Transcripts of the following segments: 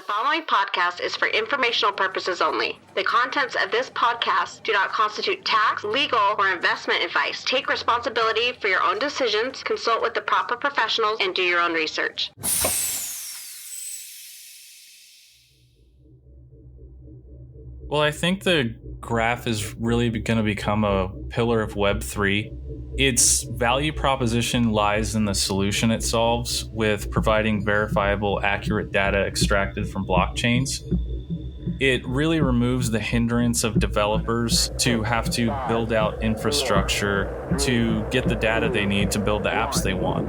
following podcast is for informational purposes only. The contents of this podcast do not constitute tax, legal, or investment advice. Take responsibility for your own decisions, consult with the proper professionals, and do your own research. Well, I think the graph is really going to become a pillar of Web3. Its value proposition lies in the solution it solves with providing verifiable, accurate data extracted from blockchains. It really removes the hindrance of developers to have to build out infrastructure to get the data they need to build the apps they want.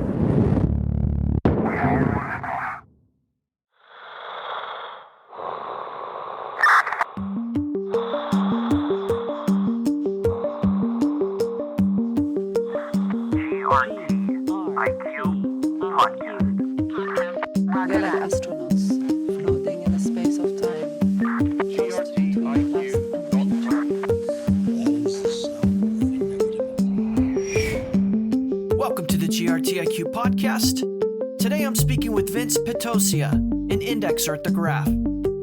Welcome to the GRTiQ podcast. Today I'm speaking with Vince Petoscia, an indexer at the Graph.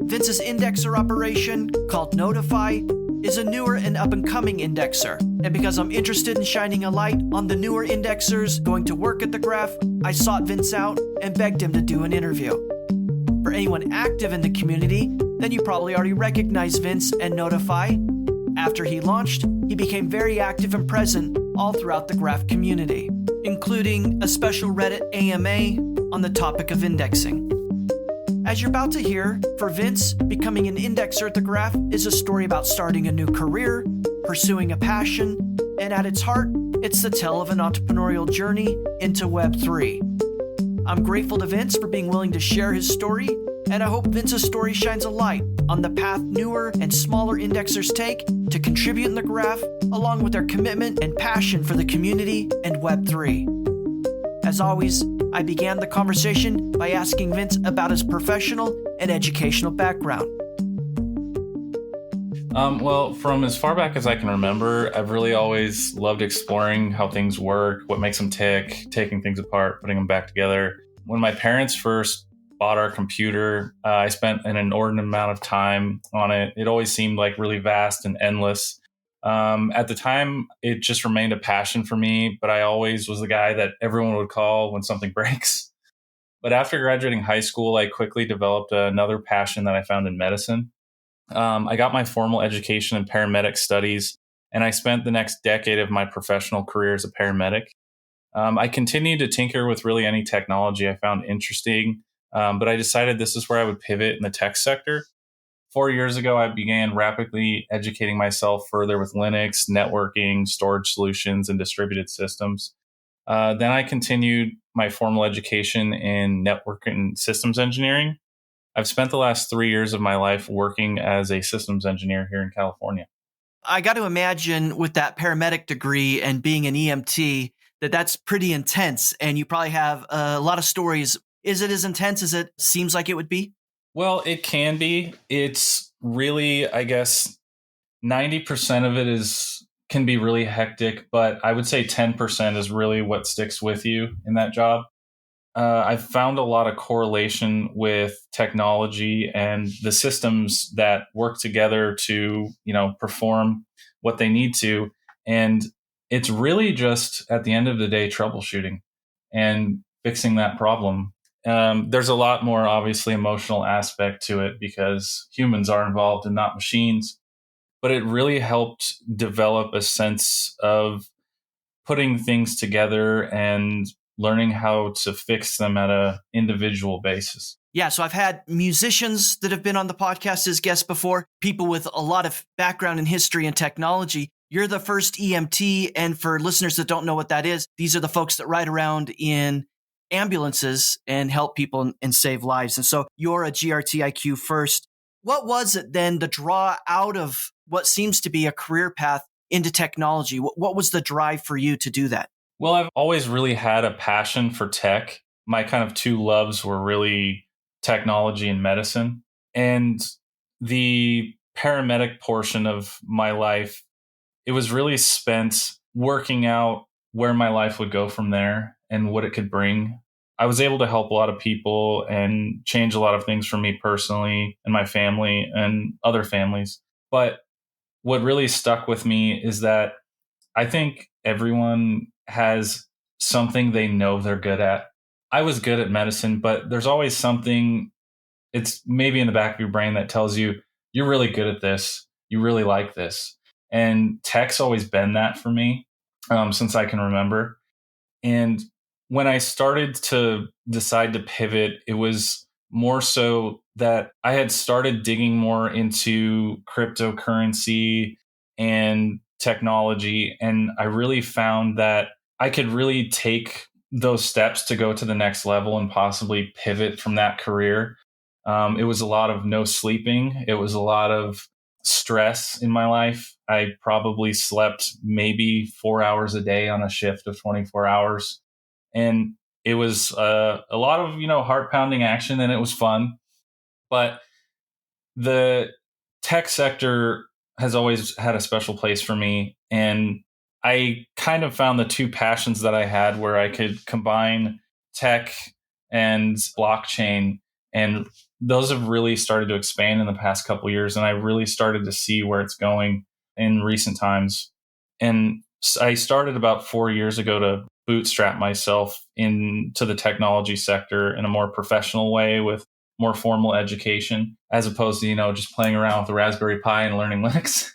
Vince's indexer operation, called Nodify, is a newer and up-and-coming indexer. And because I'm interested in shining a light on the newer indexers going to work at the Graph, I sought Vince out and begged him to do an interview. For anyone active in the community, then you probably already recognize Vince and Nodify. After he launched, he became very active and present all throughout the Graph community, including a special Reddit AMA on the topic of indexing. As you're about to hear, for Vince, becoming an indexer at the Graph is a story about starting a new career, pursuing a passion, and at its heart, it's the tale of an entrepreneurial journey into Web3. I'm grateful to Vince for being willing to share his story, and I hope Vince's story shines a light on the path newer and smaller indexers take to contribute in the Graph, along with their commitment and passion for the community and Web3. As always, I began the conversation by asking Vince about his professional and educational background. Well, from as far back as I can remember, I've really always loved exploring how things work, what makes them tick, taking things apart, putting them back together. When my parents first bought our computer, I spent an inordinate amount of time on it. It always seemed like really vast and endless. At the time, it just remained a passion for me, but I always was the guy that everyone would call when something breaks. But after graduating high school, I quickly developed another passion that I found in medicine. I got my formal education in paramedic studies, and I spent the next decade of my professional career as a paramedic. I continued to tinker with really any technology I found interesting, but I decided this is where I would pivot in the tech sector. 4 years ago, I began rapidly educating myself further with Linux, networking, storage solutions, and distributed systems. Then I continued my formal education in network and systems engineering. I've spent the last 3 years of my life working as a systems engineer here in California. I got to imagine with that paramedic degree and being an EMT, that's pretty intense, and you probably have a lot of stories. Is it as intense as it seems like it would be? Well, it can be. It's really, I guess, 90% of it can be really hectic, but I would say 10% is really what sticks with you in that job. I've found a lot of correlation with technology and the systems that work together to, perform what they need to. And it's really just, at the end of the day, troubleshooting and fixing that problem. There's a lot more, obviously, emotional aspect to it because humans are involved and not machines. But it really helped develop a sense of putting things together and learning how to fix them at an individual basis. Yeah, so I've had musicians that have been on the podcast as guests before, people with a lot of background in history and technology. You're the first EMT, and for listeners that don't know what that is, these are the folks that ride around in ambulances and help people and save lives. And so you're a GRTiQ first. What was it then, the draw out of what seems to be a career path into technology? What was the drive for you to do that? Well, I've always really had a passion for tech. My kind of two loves were really technology and medicine. And the paramedic portion of my life, it was really spent working out where my life would go from there and what it could bring. I was able to help a lot of people and change a lot of things for me personally and my family and other families. But what really stuck with me is that I think everyone has something they know they're good at. I was good at medicine, but there's always something, it's maybe in the back of your brain that tells you, you're really good at this. You really like this. And tech's always been that for me since I can remember. And when I started to decide to pivot, it was more so that I had started digging more into cryptocurrency and technology. And I really found that I could really take those steps to go to the next level and possibly pivot from that career. It was a lot of no sleeping. It was a lot of stress in my life. I probably slept maybe 4 hours a day on a shift of 24 hours. And it was a lot of, heart pounding action, and it was fun. But the tech sector has always had a special place for me. And I kind of found the two passions that I had where I could combine tech and blockchain. And those have really started to expand in the past couple of years. And I really started to see where it's going in recent times. And I started about 4 years ago to bootstrap myself into the technology sector in a more professional way with more formal education, as opposed to, just playing around with the Raspberry Pi and learning Linux.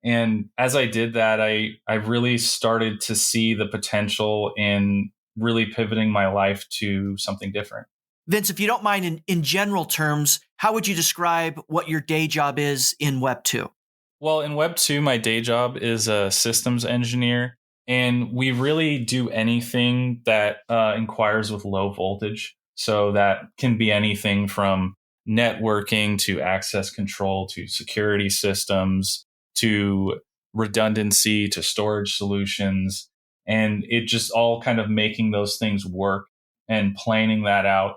And as I did that, I really started to see the potential in really pivoting my life to something different. Vince, if you don't mind, in general terms, how would you describe what your day job is in Web 2? Well, in Web 2, my day job is a systems engineer, and we really do anything that inquires with low voltage. So that can be anything from networking to access control to security systems to redundancy to storage solutions. And it just all kind of making those things work and planning that out.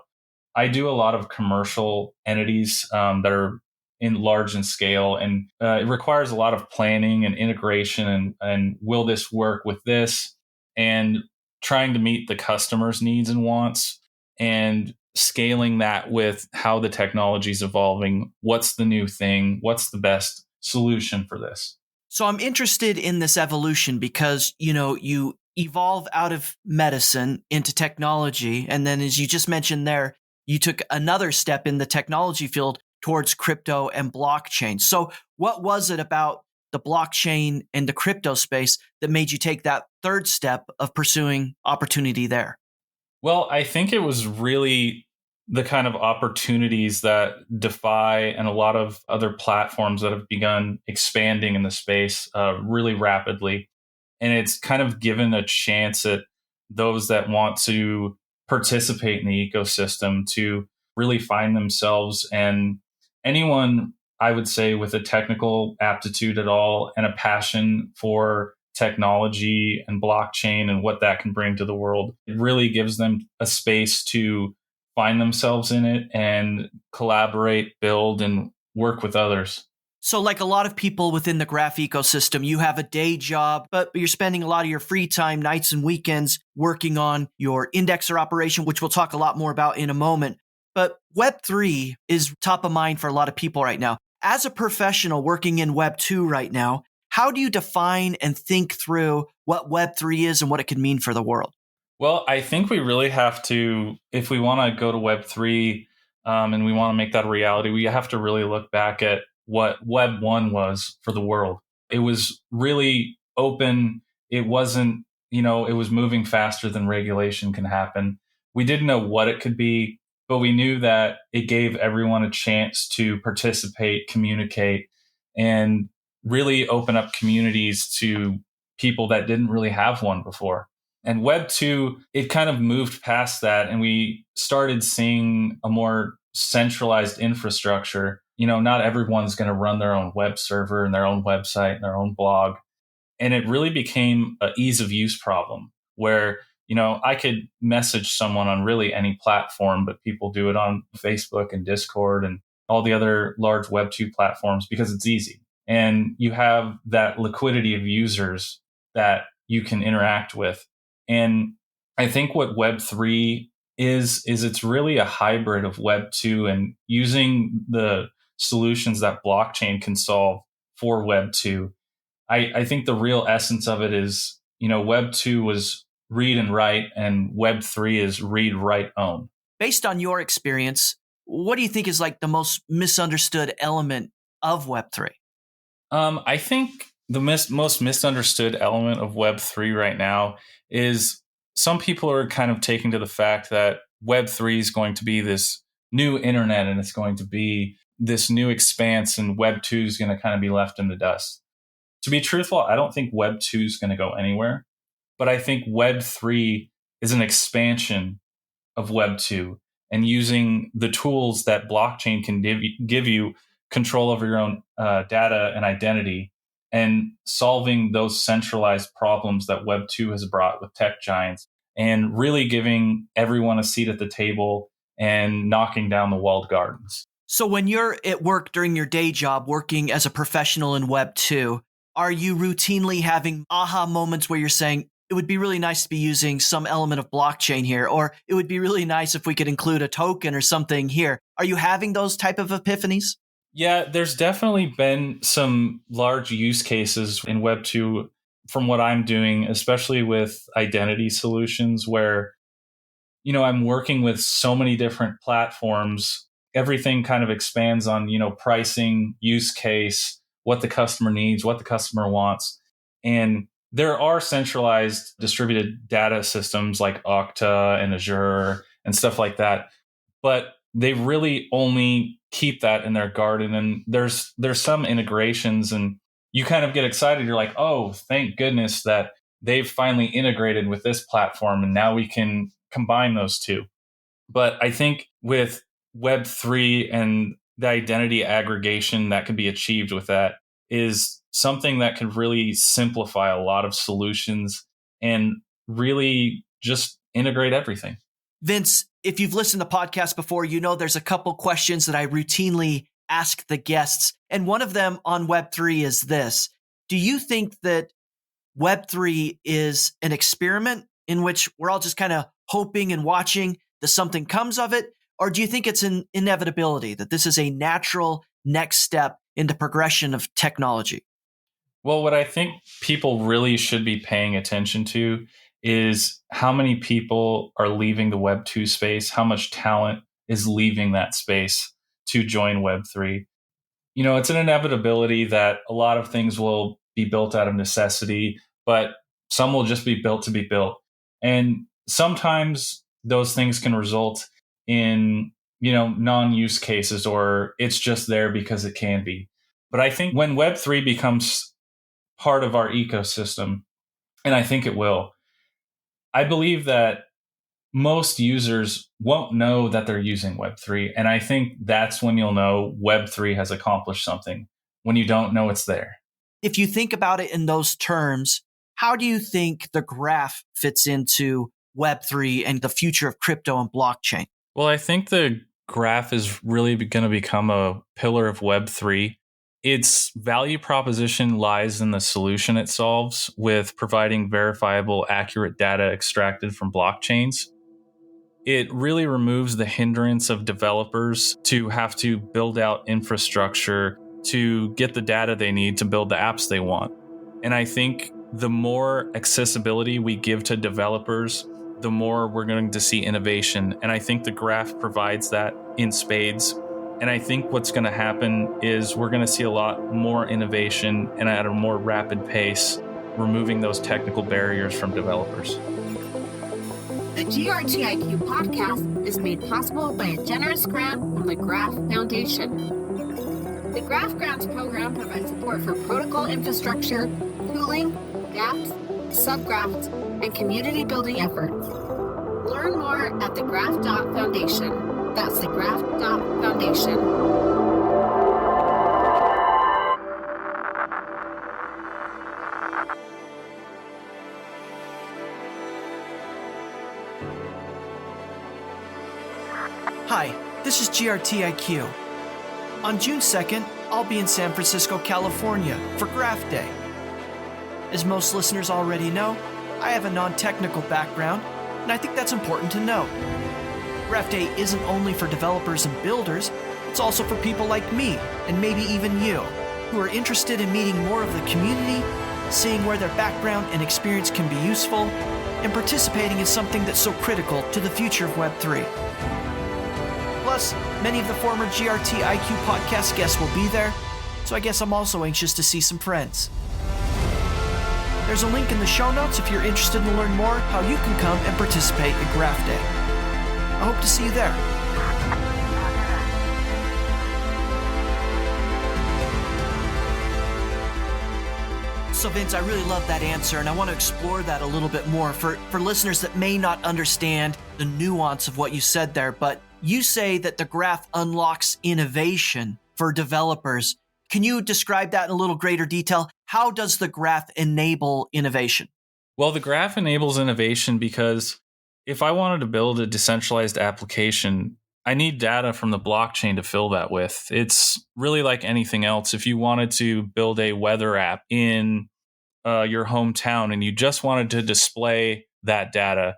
I do a lot of commercial entities that are in large in scale, and it requires a lot of planning and integration and will this work with this, and trying to meet the customer's needs and wants and scaling that with how the technology is evolving. What's the new thing? What's the best solution for this? So I'm interested in this evolution because, you evolve out of medicine into technology. And then as you just mentioned there, you took another step in the technology field towards crypto and blockchain. So what was it about the blockchain and the crypto space that made you take that third step of pursuing opportunity there? Well, I think it was really the kind of opportunities that Defy and a lot of other platforms that have begun expanding in the space really rapidly. And it's kind of given a chance at those that want to participate in the ecosystem to really find themselves. And anyone, I would say, with a technical aptitude at all and a passion for technology and blockchain and what that can bring to the world, it really gives them a space to find themselves in it and collaborate, build, and work with others. So like a lot of people within the graph ecosystem, you have a day job, but you're spending a lot of your free time, nights and weekends, working on your indexer operation, which we'll talk a lot more about in a moment. But Web3 is top of mind for a lot of people right now. As a professional working in Web 2 right now, how do you define and think through what Web3 is and what it can mean for the world? Well, I think we really have to, if we want to go to Web3 and we want to make that a reality, we have to really look back at what Web 1 was for the world. It was really open. It wasn't, it was moving faster than regulation can happen. We didn't know what it could be, but we knew that it gave everyone a chance to participate, communicate, and really open up communities to people that didn't really have one before. And Web 2, it kind of moved past that, and we started seeing a more centralized infrastructure. Not everyone's going to run their own web server and their own website and their own blog. And it really became an ease of use problem where, I could message someone on really any platform, but people do it on Facebook and Discord and all the other large Web 2 platforms because it's easy. And you have that liquidity of users that you can interact with. And I think what Web 3 is it's really a hybrid of Web 2 and using the solutions that blockchain can solve for Web 2. I think the real essence of it is, Web 2 was read and write, and Web 3 is read, write, own. Based on your experience, what do you think is like the most misunderstood element of Web 3? I think the most misunderstood element of Web 3 right now is some people are kind of taking to the fact that Web 3 is going to be this new internet and it's going to be this new expanse, and Web 2 is going to kind of be left in the dust. To be truthful, I don't think Web 2 is going to go anywhere, but I think Web 3 is an expansion of Web 2, and using the tools that blockchain can give you control over your own data and identity, and solving those centralized problems that Web 2 has brought with tech giants, and really giving everyone a seat at the table and knocking down the walled gardens. So when you're at work during your day job, working as a professional in Web 2, are you routinely having aha moments where you're saying, it would be really nice to be using some element of blockchain here, or it would be really nice if we could include a token or something here? Are you having those type of epiphanies? Yeah, there's definitely been some large use cases in Web 2 from what I'm doing, especially with identity solutions where, I'm working with so many different platforms. Everything kind of expands on, pricing, use case, what the customer needs, what the customer wants. And there are centralized distributed data systems like Okta and Azure and stuff like that, but they really only keep that in their garden. And there's some integrations, and you kind of get excited. You're like, oh, thank goodness that they've finally integrated with this platform, and now we can combine those two. But I think with Web 3 and the identity aggregation that could be achieved with that is something that could really simplify a lot of solutions and really just integrate everything. Vince, if you've listened to podcasts before, there's a couple questions that I routinely ask the guests. And one of them on Web3 is this. Do you think that Web3 is an experiment in which we're all just kind of hoping and watching that something comes of it? Or do you think it's an inevitability, that this is a natural next step in the progression of technology? Well, what I think people really should be paying attention to is how many people are leaving the Web 2 space, how much talent is leaving that space to join Web 3. It's an inevitability that a lot of things will be built out of necessity, but some will just be built to be built. And sometimes those things can result in, non-use cases, or it's just there because it can be. But I think when Web 3 becomes part of our ecosystem, and I think it will, I believe that most users won't know that they're using Web 3. And I think that's when you'll know Web 3 has accomplished something, when you don't know it's there. If you think about it in those terms, how do you think the graph fits into Web 3 and the future of crypto and blockchain? Well, I think the graph is really going to become a pillar of Web 3. Its value proposition lies in the solution it solves with providing verifiable, accurate data extracted from blockchains. It really removes the hindrance of developers to have to build out infrastructure to get the data they need to build the apps they want. And I think the more accessibility we give to developers, the more we're going to see innovation. And I think the graph provides that in spades. And I think what's going to happen is we're going to see a lot more innovation and at a more rapid pace, removing those technical barriers from developers. The GRTiQ podcast is made possible by a generous grant from the Graph Foundation. The Graph Grants program provides support for protocol infrastructure, tooling, dApps, subgraphs, and community building efforts. Learn more at thegraph.foundation. That's thegraph.foundation. Hi, this is GRTiQ. On June 2nd, I'll be in San Francisco, California for Graph Day. As most listeners already know, I have a non-technical background, and I think that's important to know. Graph Day isn't only for developers and builders, it's also for people like me, and maybe even you, who are interested in meeting more of the community, seeing where their background and experience can be useful, and participating in something that's so critical to the future of Web3. Plus, many of the former GRTiQ podcast guests will be there, so I guess I'm also anxious to see some friends. There's a link in the show notes if you're interested to learn more how you can come and participate at Graph Day. I hope to see you there. So Vince, I really love that answer, and I want to explore that a little bit more for listeners that may not understand the nuance of what you said there. But you say that the graph unlocks innovation for developers. Can you describe that in a little greater detail? How does the graph enable innovation? Well, the graph enables innovation because if I wanted to build a decentralized application, I need data from the blockchain to fill that with. It's really like anything else. If you wanted to build a weather app in your hometown and you just wanted to display that data,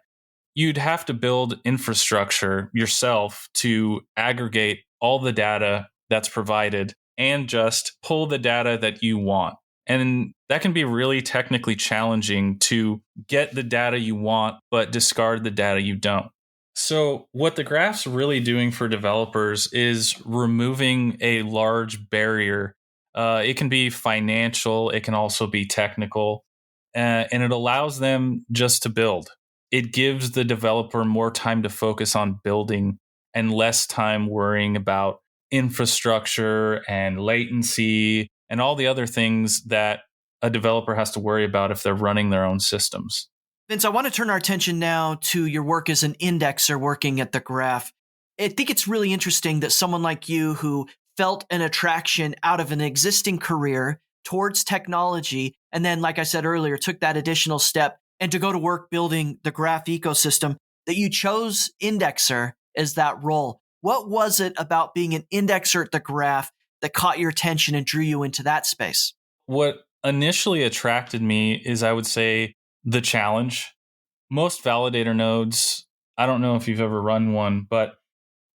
you'd have to build infrastructure yourself to aggregate all the data that's provided and just pull the data that you want. And that can be really technically challenging to get the data you want, but discard the data you don't. So what the graph's really doing for developers is removing a large barrier. It can be financial, it can also be technical, and it allows them just to build. It gives the developer more time to focus on building and less time worrying about infrastructure and latency and all the other things that a developer has to worry about if they're running their own systems. Vince, I want to turn our attention now to your work as an indexer working at the Graph. I think it's really interesting that someone like you who felt an attraction out of an existing career towards technology, and then, like I said earlier, took that additional step and to go to work building the Graph ecosystem, that you chose indexer as that role. What was it about being an indexer at the Graph that caught your attention and drew you into that space? What initially attracted me is, I would say, the challenge. Most validator nodes, I don't know if you've ever run one, but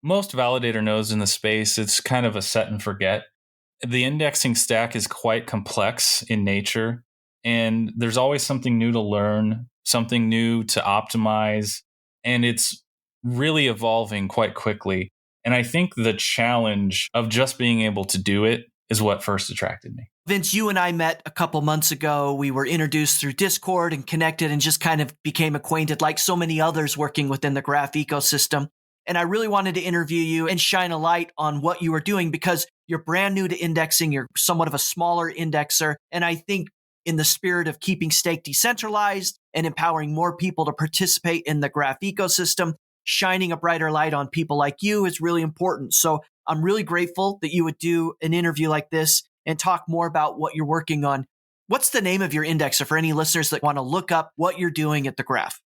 most validator nodes in the space, it's kind of a set and forget. The indexing stack is quite complex in nature, and there's always something new to learn, something new to optimize, and it's really evolving quite quickly. And I think the challenge of just being able to do it is what first attracted me. Vince, you and I met a couple months ago. We were introduced through Discord and connected and just kind of became acquainted like so many others working within the Graph ecosystem. And I really wanted to interview you and shine a light on what you are doing because you're brand new to indexing. You're somewhat of a smaller indexer. And I think in the spirit of keeping stake decentralized and empowering more people to participate in the Graph ecosystem, shining a brighter light on people like you is really important. So I'm really grateful that you would do an interview like this and talk more about what you're working on. What's the name of your indexer for any listeners that want to look up what you're doing at the Graph?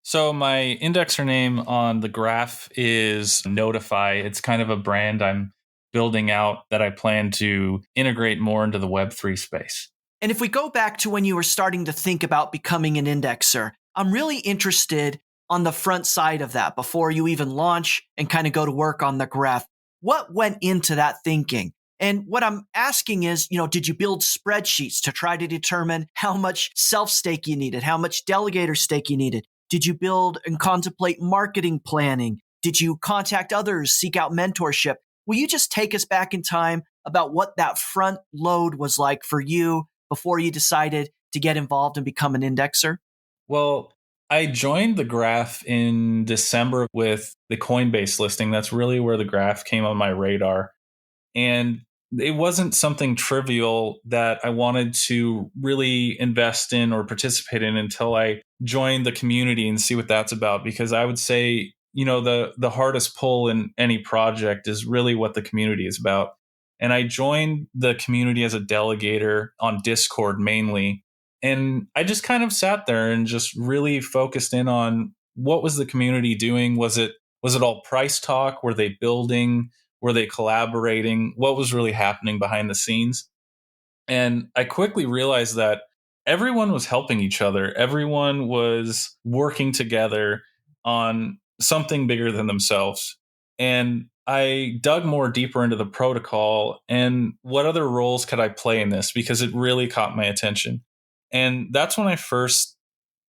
So my indexer name on the Graph is Nodify. It's kind of a brand I'm building out that I plan to integrate more into the Web3 space. And if we go back to when you were starting to think about becoming an indexer, I'm really interested on the front side of that before you even launch and kind of go to work on the Graph. What went into that thinking? And what I'm asking is, did you build spreadsheets to try to determine how much self-stake you needed, how much delegator stake you needed? Did you build and contemplate marketing planning? Did you contact others, seek out mentorship? Will you just take us back in time about what that front load was like for you before you decided to get involved and become an indexer? Well, I joined the Graph in December with the Coinbase listing. That's really where the Graph came on my radar. And it wasn't something trivial that I wanted to really invest in or participate in until I joined the community and see what that's about. Because I would say, the hardest pull in any project is really what the community is about. And I joined the community as a delegator on Discord mainly. And I just kind of sat there and just really focused in on what was the community doing? Was it all price talk? Were they building? Were they collaborating? What was really happening behind the scenes? And I quickly realized that everyone was helping each other. Everyone was working together on something bigger than themselves. And I dug more deeper into the protocol and what other roles could I play in this, because it really caught my attention. And that's when I first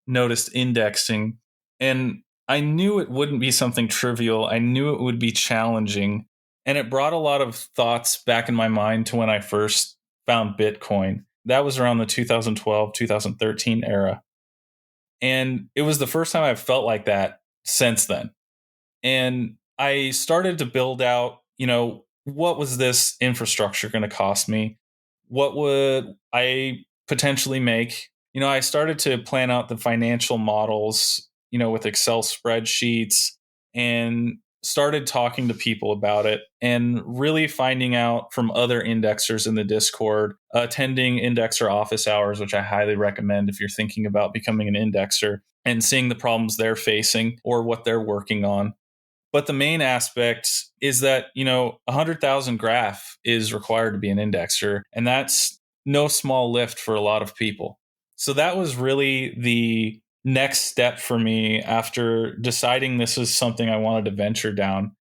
noticed indexing. And I knew it wouldn't be something trivial. I knew it would be challenging. And it brought a lot of thoughts back in my mind to when I first found Bitcoin. That was around the 2012, 2013 era. And it was the first time I've felt like that since then. And I started to build out, what was this infrastructure going to cost me? What would I potentially make? I started to plan out the financial models, with Excel spreadsheets, and started talking to people about it and really finding out from other indexers in the Discord, attending indexer office hours, which I highly recommend if you're thinking about becoming an indexer, and seeing the problems they're facing or what they're working on. But the main aspect is that, 100,000 graph is required to be an indexer, and that's no small lift for a lot of people. So that was really the next step for me after deciding this is something I wanted to venture down.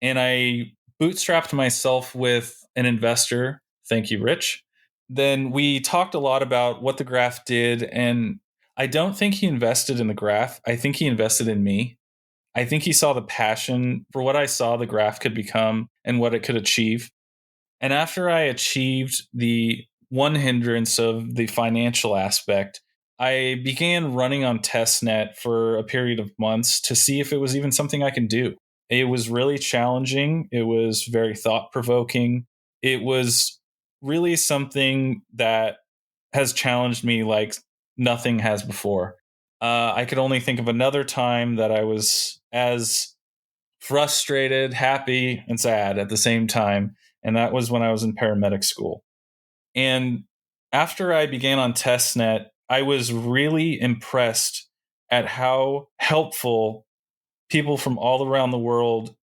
And I bootstrapped myself with an investor. Thank you, Rich. Then we talked a lot about what the graph did. And I don't think he invested in the graph. I think he invested in me. I think he saw the passion for what I saw the graph could become and what it could achieve. And after I achieved the one hindrance of the financial aspect, I began running on testnet for a period of months to see if it was even something I can do. It was really challenging. It was very thought-provoking. It was really something that has challenged me like nothing has before. I could only think of another time that I was as frustrated, happy, and sad at the same time. And that was when I was in paramedic school. And after I began on testnet, I was really impressed at how helpful people from all around the world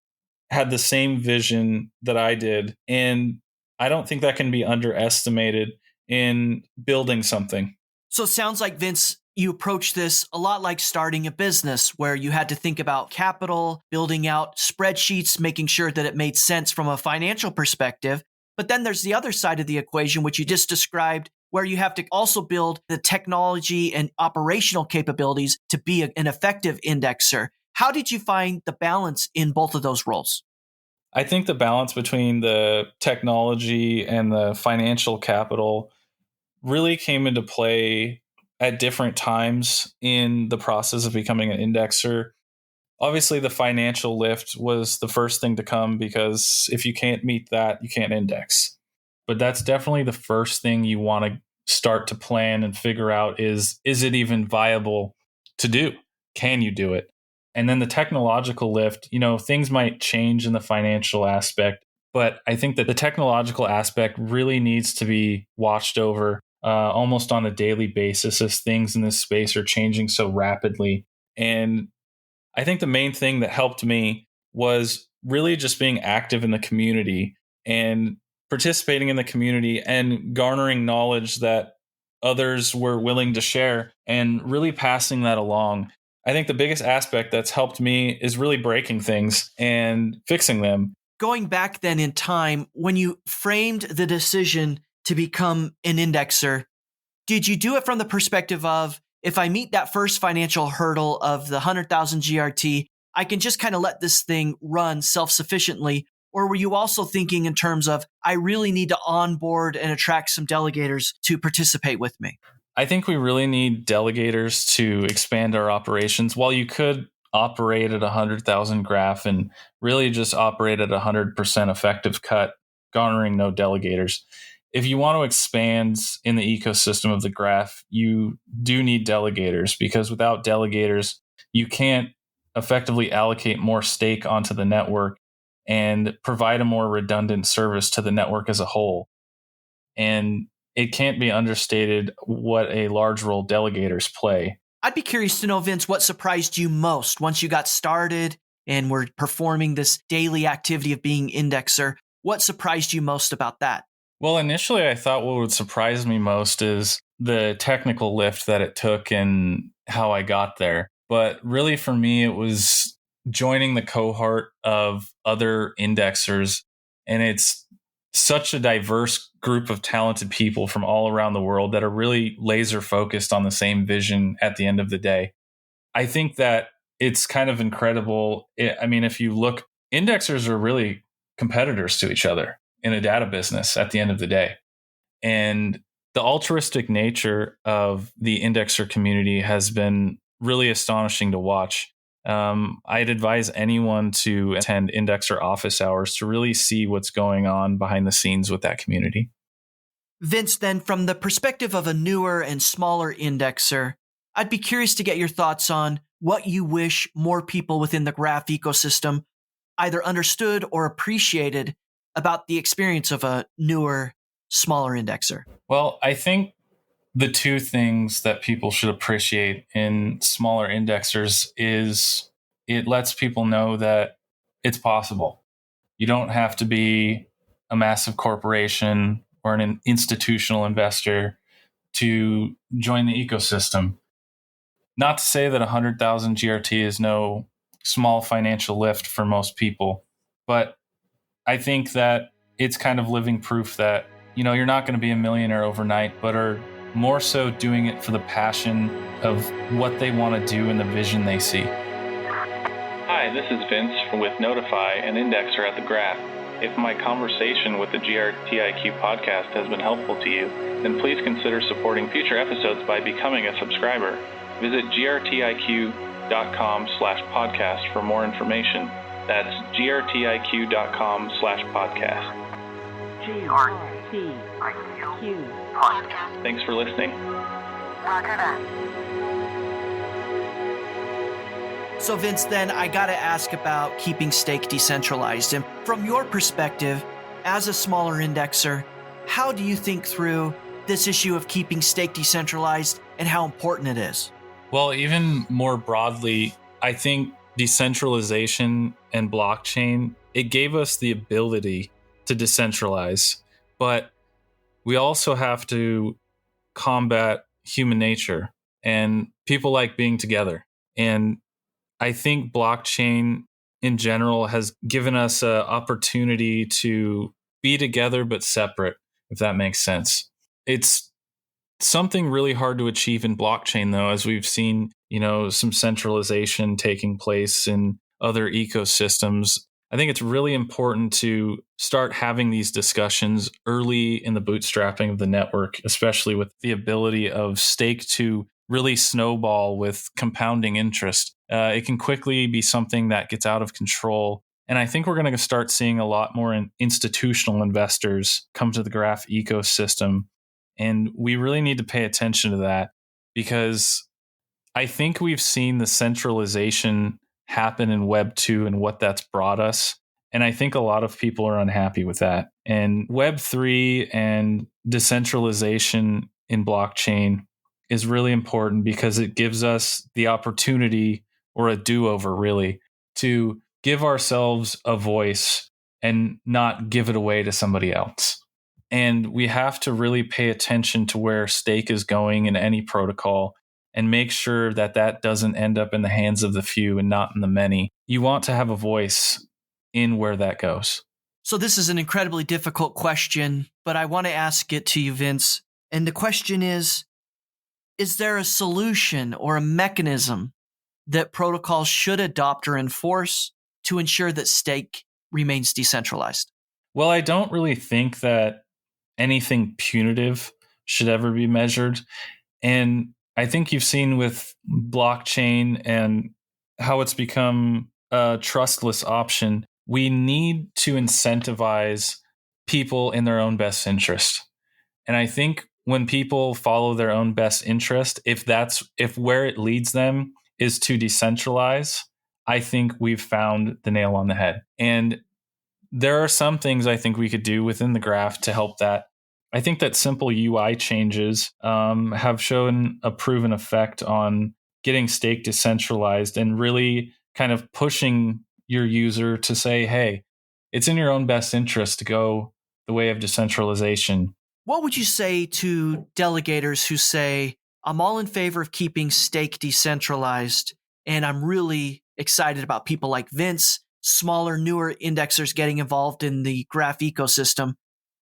had the same vision that I did. And I don't think that can be underestimated in building something. So it sounds like, Vince, you approach this a lot like starting a business where you had to think about capital, building out spreadsheets, making sure that it made sense from a financial perspective. But then there's the other side of the equation, which you just described, where you have to also build the technology and operational capabilities to be an effective indexer. How did you find the balance in both of those roles? I think the balance between the technology and the financial capital really came into play at different times in the process of becoming an indexer. Obviously, the financial lift was the first thing to come, because if you can't meet that, you can't index. But that's definitely the first thing you want to start to plan and figure out is it even viable to do? Can you do it? And then the technological lift, things might change in the financial aspect, but I think that the technological aspect really needs to be watched over almost on a daily basis, as things in this space are changing so rapidly. And I think the main thing that helped me was really just being active in the community and participating in the community and garnering knowledge that others were willing to share and really passing that along. I think the biggest aspect that's helped me is really breaking things and fixing them. Going back then in time, when you framed the decision to become an indexer, did you do it from the perspective of, if I meet that first financial hurdle of the 100,000 GRT, I can just kind of let this thing run self-sufficiently? Or were you also thinking in terms of, I really need to onboard and attract some delegators to participate with me? I think we really need delegators to expand our operations. While you could operate at 100,000 graph and really just operate at 100% effective cut, garnering no delegators, if you want to expand in the ecosystem of the graph, you do need delegators, because without delegators, you can't effectively allocate more stake onto the network and provide a more redundant service to the network as a whole. And it can't be understated what a large role delegators play. I'd be curious to know, Vince, what surprised you most once you got started and were performing this daily activity of being indexer. What surprised you most about that? Well, initially, I thought what would surprise me most is the technical lift that it took and how I got there. But really, for me, it was joining the cohort of other indexers, and it's such a diverse group of talented people from all around the world that are really laser focused on the same vision at the end of the day. I think that it's kind of incredible. I mean, if you look, indexers are really competitors to each other in a data business at the end of the day. And the altruistic nature of the indexer community has been really astonishing to watch. I'd advise anyone to attend indexer office hours to really see what's going on behind the scenes with that community. Vince, then, from the perspective of a newer and smaller indexer, I'd be curious to get your thoughts on what you wish more people within the graph ecosystem either understood or appreciated about the experience of a newer, smaller indexer. Well, I think the two things that people should appreciate in smaller indexers is it lets people know that it's possible. You don't have to be a massive corporation or an institutional investor to join the ecosystem. Not to say that 100,000 GRT is no small financial lift for most people, but I think that it's kind of living proof that, you're not going to be a millionaire overnight, but are more so doing it for the passion of what they want to do and the vision they see. Hi, this is Vince with Nodify, an indexer at the Graph. If my conversation with the GRTiQ podcast has been helpful to you, then please consider supporting future episodes by becoming a subscriber. Visit grtiq.com/podcast for more information. That's grtiq.com/podcast. GRTiQ podcast. Thanks for listening. Roger that. So Vince, then I got to ask about keeping stake decentralized. And from your perspective, as a smaller indexer, how do you think through this issue of keeping stake decentralized and how important it is? Well, even more broadly, I think decentralization and blockchain, it gave us the ability to decentralize, but we also have to combat human nature, and people like being together. And I think blockchain in general has given us an opportunity to be together but separate, if that makes sense. It's something really hard to achieve in blockchain, though, as we've seen, some centralization taking place in other ecosystems. I think it's really important to start having these discussions early in the bootstrapping of the network, especially with the ability of stake to really snowball with compounding interest. It can quickly be something that gets out of control. And I think we're going to start seeing a lot more institutional investors come to the Graph ecosystem. And we really need to pay attention to that, because I think we've seen the centralization happen in Web 2 and what that's brought us. And I think a lot of people are unhappy with that. And Web 3 and decentralization in blockchain is really important because it gives us the opportunity, or a do-over really, to give ourselves a voice and not give it away to somebody else. And we have to really pay attention to where stake is going in any protocol and make sure that that doesn't end up in the hands of the few and not in the many. You want to have a voice in where that goes. So this is an incredibly difficult question, but I want to ask it to you, Vince. And the question is there a solution or a mechanism that protocols should adopt or enforce to ensure that stake remains decentralized? Well, I don't really think that anything punitive should ever be measured. And I think you've seen with blockchain and how it's become a trustless option. We need to incentivize people in their own best interest. And I think when people follow their own best interest, if where it leads them is to decentralize, I think we've found the nail on the head. And there are some things I think we could do within the Graph to help that. I think that simple UI changes have shown a proven effect on getting stake decentralized and really kind of pushing your user to say, hey, it's in your own best interest to go the way of decentralization. What would you say to delegators who say, I'm all in favor of keeping stake decentralized, and I'm really excited about people like Vince, smaller, newer indexers getting involved in the graph ecosystem,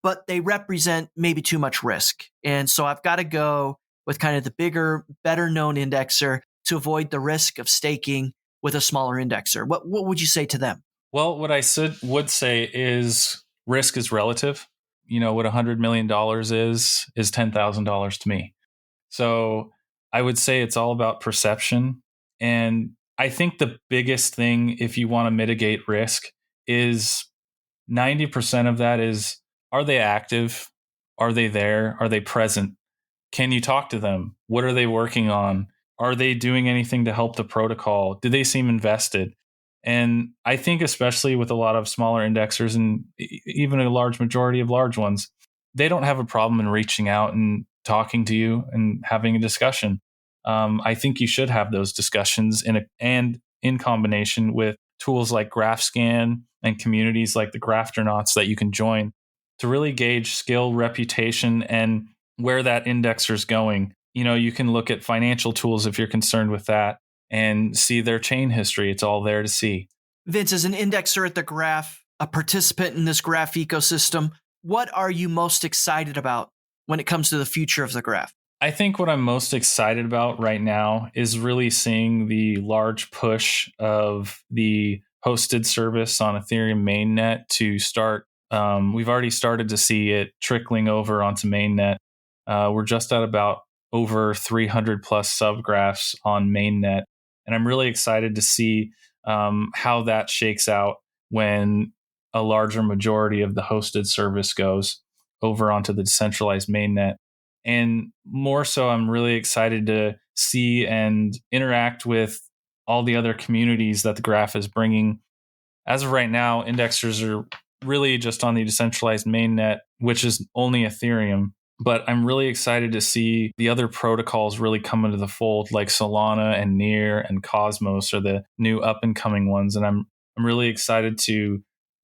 but they represent maybe too much risk. And so I've got to go with kind of the bigger, better known indexer to avoid the risk of staking with a smaller indexer. What would you say to them? Well, what I would say is risk is relative. What $100 million is $10,000 to me. So I would say it's all about perception. And I think the biggest thing, if you want to mitigate risk, is 90% of that is, are they active? Are they there? Are they present? Can you talk to them? What are they working on? Are they doing anything to help the protocol? Do they seem invested? And I think especially with a lot of smaller indexers and even a large majority of large ones, they don't have a problem in reaching out and talking to you and having a discussion. I think you should have those discussions in combination with tools like GraphScan and communities like the Grafternauts that you can join to really gauge skill, reputation, and where that indexer is going. You can look at financial tools if you're concerned with that and see their chain history. It's all there to see. Vince, as an indexer at the Graph, a participant in this Graph ecosystem, what are you most excited about when it comes to the future of the Graph? I think what I'm most excited about right now is really seeing the large push of the hosted service on Ethereum mainnet to start. We've already started to see it trickling over onto mainnet. We're just at about over 300 plus subgraphs on mainnet. And I'm really excited to see how that shakes out when a larger majority of the hosted service goes over onto the decentralized mainnet. And more so, I'm really excited to see and interact with all the other communities that the Graph is bringing. As of right now, indexers are really just on the decentralized mainnet, which is only Ethereum. But I'm really excited to see the other protocols really come into the fold, like Solana and Near and Cosmos are the new up and coming ones. And I'm really excited to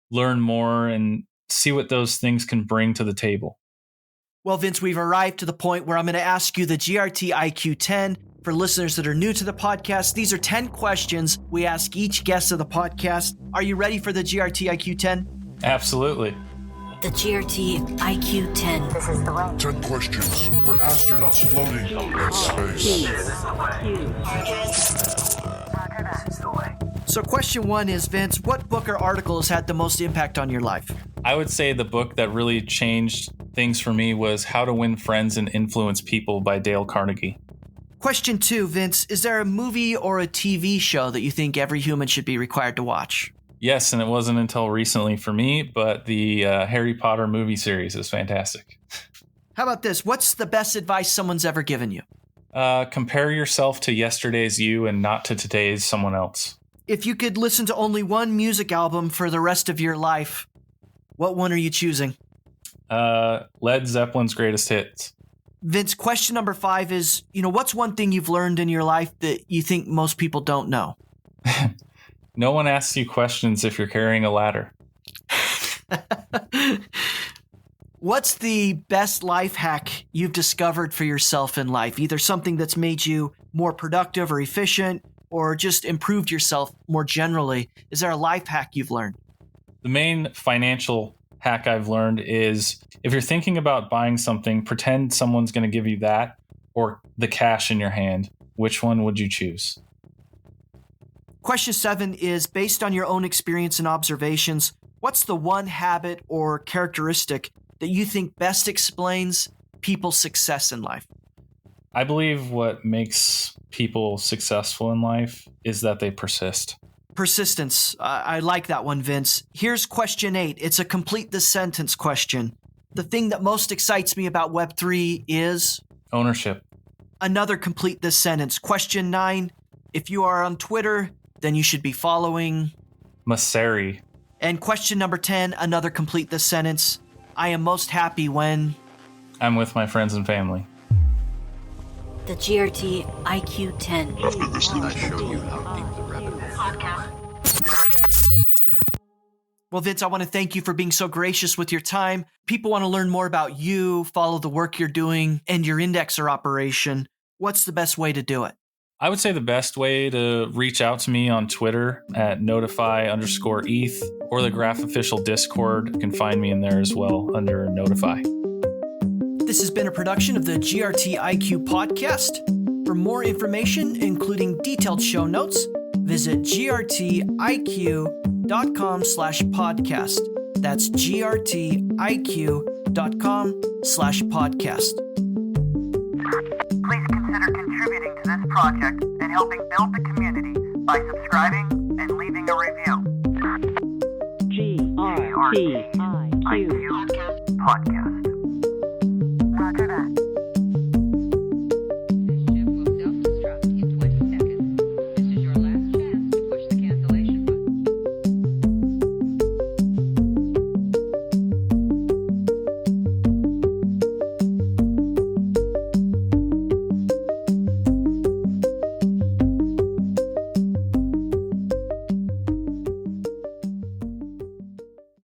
learn more and see what those things can bring to the table. Well, Vince, we've arrived to the point where I'm going to ask you the GRTiQ 10. For listeners that are new to the podcast, these are 10 questions we ask each guest of the podcast. Are you ready for the GRTiQ 10? Absolutely. The GRTiQ 10. This is the way. 10 questions for astronauts floating in space. This is the way. So question 1 is, Vince, what book or article has had the most impact on your life? I would say the book that really changed things for me was How to Win Friends and Influence People by Dale Carnegie. Question 2, Vince, is there a movie or a TV show that you think every human should be required to watch? Yes, and it wasn't until recently for me, but the Harry Potter movie series is fantastic. How about this? What's the best advice someone's ever given you? Compare yourself to yesterday's you and not to today's someone else. If you could listen to only one music album for the rest of your life, what one are you choosing? Led Zeppelin's Greatest Hits. Vince, question number 5 is, what's one thing you've learned in your life that you think most people don't know? No one asks you questions if you're carrying a ladder. What's the best life hack you've discovered for yourself in life? Either something that's made you more productive or efficient, or just improved yourself more generally. Is there a life hack you've learned? The main financial hack I've learned is if you're thinking about buying something, pretend someone's going to give you that or the cash in your hand. Which one would you choose? Question 7 is, based on your own experience and observations, what's the one habit or characteristic that you think best explains people's success in life? I believe what makes people successful in life is that they persist. Persistence. I like that one, Vince. Here's question 8. It's a complete the sentence question. The thing that most excites me about Web3 is? Ownership. Another complete this sentence. Question 9. If you are on Twitter, then you should be following? Maseri. And question number 10, another complete this sentence. I am most happy when? I'm with my friends and family. The GRTiQ 10. After this, I show you how deep the rabbit is. Well, Vince, I want to thank you for being so gracious with your time. People want to learn more about you, follow the work you're doing, and your indexer operation. What's the best way to do it? I would say the best way to reach out to me on Twitter at Nodify_ETH or the Graph official Discord. You can find me in there as well under Nodify. This has been a production of the GRTiQ podcast. For more information, including detailed show notes, visit grtiq.com/podcast. That's grtiq.com/podcast. Please consider contributing to this project and helping build the community by subscribing and leaving a review. GRTiQ Podcast.